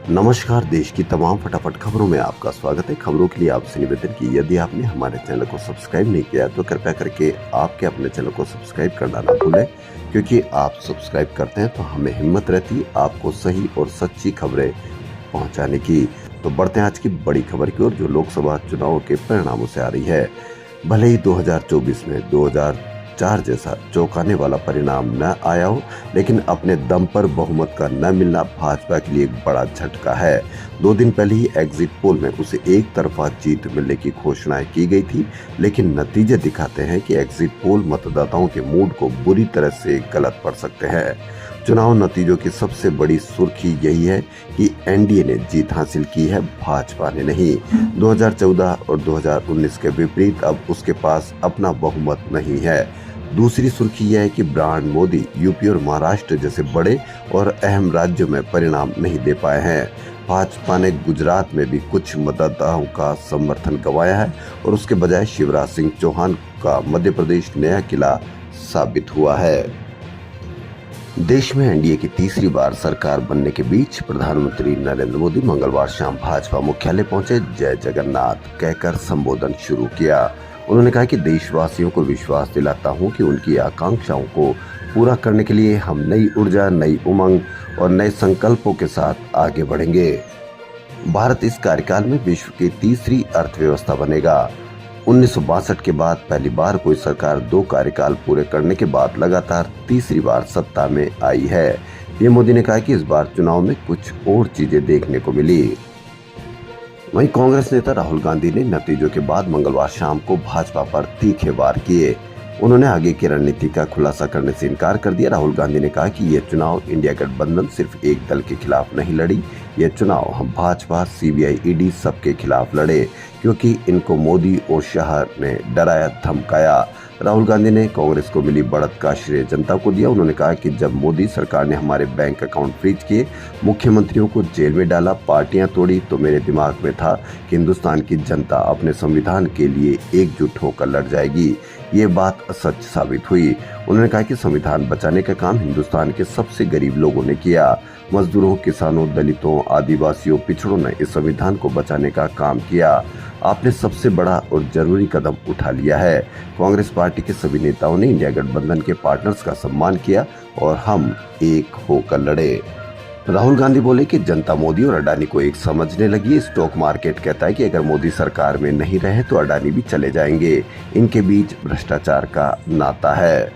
नमस्कार। देश की तमाम फटाफट खबरों में आपका स्वागत है। खबरों के लिए आपसे निवेदन की यदि आपने हमारे चैनल को सब्सक्राइब नहीं किया तो कृपया करके आपके अपने चैनल को सब्सक्राइब करना ना भूलें, क्योंकि आप सब्सक्राइब करते हैं तो हमें हिम्मत रहती है आपको सही और सच्ची खबरें पहुंचाने की। तो बढ़ते हैं आज की बड़ी खबर की ओर, जो लोकसभा चुनाव के परिणामों से आ रही है। भले ही 2024 में 2004 जैसा चौंकाने वाला परिणाम न आया हो, लेकिन अपने दम पर बहुमत का न मिलना भाजपा के लिए एक बड़ा झटका है। 2 दिन पहले ही एग्जिट पोल में उसे एक तरफा जीत मिलने की घोषणाएं की गई थी, लेकिन नतीजे दिखाते हैं कि एग्जिट पोल मतदाताओं के मूड को बुरी तरह से गलत पड़ सकते हैं। चुनाव नतीजों की सबसे बड़ी सुर्खी यही है कि एनडीए ने जीत हासिल की है, भाजपा ने नहीं। 2014 और 2019 के विपरीत अब उसके पास अपना बहुमत नहीं है। दूसरी सुर्खी यह है कि ब्रांड मोदी यूपी और महाराष्ट्र जैसे बड़े और अहम राज्यों में परिणाम नहीं दे पाए हैं। भाजपा ने गुजरात में भी कुछ मतदाताओं का समर्थन गंवाया है और उसके बजाय शिवराज सिंह चौहान का मध्य प्रदेश नया किला साबित हुआ है। देश में एनडीए की तीसरी बार सरकार बनने के बीच प्रधानमंत्री नरेंद्र मोदी मंगलवार शाम भाजपा मुख्यालय पहुंचे। जय जगन्नाथ कहकर संबोधन शुरू किया। उन्होंने कहा कि देशवासियों को विश्वास दिलाता हूं कि उनकी आकांक्षाओं को पूरा करने के लिए हम नई ऊर्जा, नई उमंग और नए संकल्पों के साथ आगे बढ़ेंगे। भारत इस कार्यकाल में विश्व की तीसरी अर्थव्यवस्था बनेगा। 1962 के बाद पहली बार कोई सरकार 2 कार्यकाल पूरे करने के बाद लगातार तीसरी बार सत्ता में आई है। ये मोदी ने कहा कि इस बार चुनाव में कुछ और चीजें देखने को मिली। वहीं कांग्रेस नेता राहुल गांधी ने नतीजों के बाद मंगलवार शाम को भाजपा पर तीखे वार किए। उन्होंने आगे की रणनीति का खुलासा करने से इनकार कर दिया। राहुल गांधी ने कहा कि ये चुनाव इंडिया गठबंधन सिर्फ एक दल के खिलाफ नहीं लड़ी, ये चुनाव हम भाजपा, सीबीआई, ईडी सबके खिलाफ लड़े, क्योंकि इनको मोदी और शाह ने डराया धमकाया। राहुल गांधी ने कांग्रेस को मिली बढ़त का श्रेय जनता को दिया। उन्होंने कहा कि जब मोदी सरकार ने हमारे बैंक अकाउंट फ्रीज किए, मुख्यमंत्रियों को जेल में डाला, पार्टियां तोड़ी, तो मेरे दिमाग में था कि हिंदुस्तान की जनता अपने संविधान के लिए एकजुट होकर लड़ जाएगी। ये बात सच साबित हुई। उन्होंने कहा कि संविधान बचाने का काम हिंदुस्तान के सबसे गरीब लोगों ने किया। मजदूरों, किसानों, दलितों, आदिवासियों, पिछड़ों ने इस संविधान को बचाने का काम किया। आपने सबसे बड़ा और जरूरी कदम उठा लिया है। कांग्रेस पार्टी के सभी नेताओं ने इंडिया गठबंधन के पार्टनर्स का सम्मान किया और हम एक होकर लड़े। राहुल गांधी बोले कि जनता मोदी और अडानी को एक समझने लगी। स्टॉक मार्केट कहता है कि अगर मोदी सरकार में नहीं रहे तो अडानी भी चले जाएंगे। इनके बीच भ्रष्टाचार का नाता है।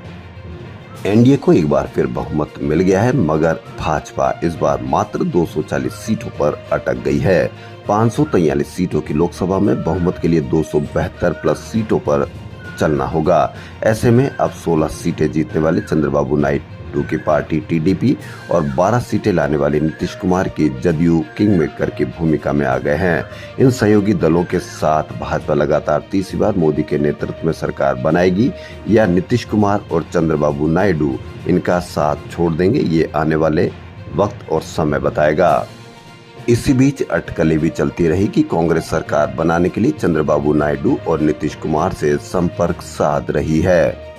एनडीए को एक बार फिर बहुमत मिल गया है, मगर भाजपा इस बार मात्र 240 सीटों पर अटक गई है। 543 सीटों की लोकसभा में बहुमत के लिए 272 प्लस सीटों पर चलना होगा। ऐसे में अब 16 सीटें जीतने वाले चंद्रबाबू नायडू की पार्टी टीडीपी और 12 सीटें लाने वाले नीतीश कुमार की जदयू किंगमेकर की भूमिका में आ गए हैं। इन सहयोगी दलों के साथ भाजपा लगातार तीसरी बार मोदी के नेतृत्व में सरकार बनाएगी या नीतीश कुमार और चंद्रबाबू नायडू इनका साथ छोड़ देंगे, ये आने वाले वक्त और समय बताएगा। इसी बीच अटकलें भी चलती रही कि कांग्रेस सरकार बनाने के लिए चंद्रबाबू नायडू और नीतीश कुमार से संपर्क साध रही है।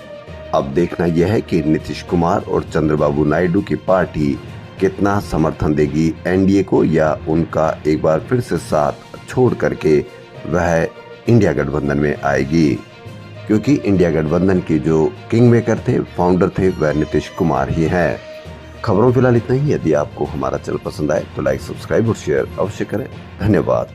अब देखना यह है कि नीतीश कुमार और चंद्रबाबू नायडू की पार्टी कितना समर्थन देगी एनडीए को, या उनका एक बार फिर से साथ छोड़ करके वह इंडिया गठबंधन में आएगी, क्योंकि इंडिया गठबंधन के जो किंग मेकर थे, फाउंडर थे, वह नीतीश कुमार ही हैं। खबरों फिलहाल इतना ही। यदि आपको हमारा चैनल पसंद आए तो लाइक, सब्सक्राइब और शेयर अवश्य करें। धन्यवाद।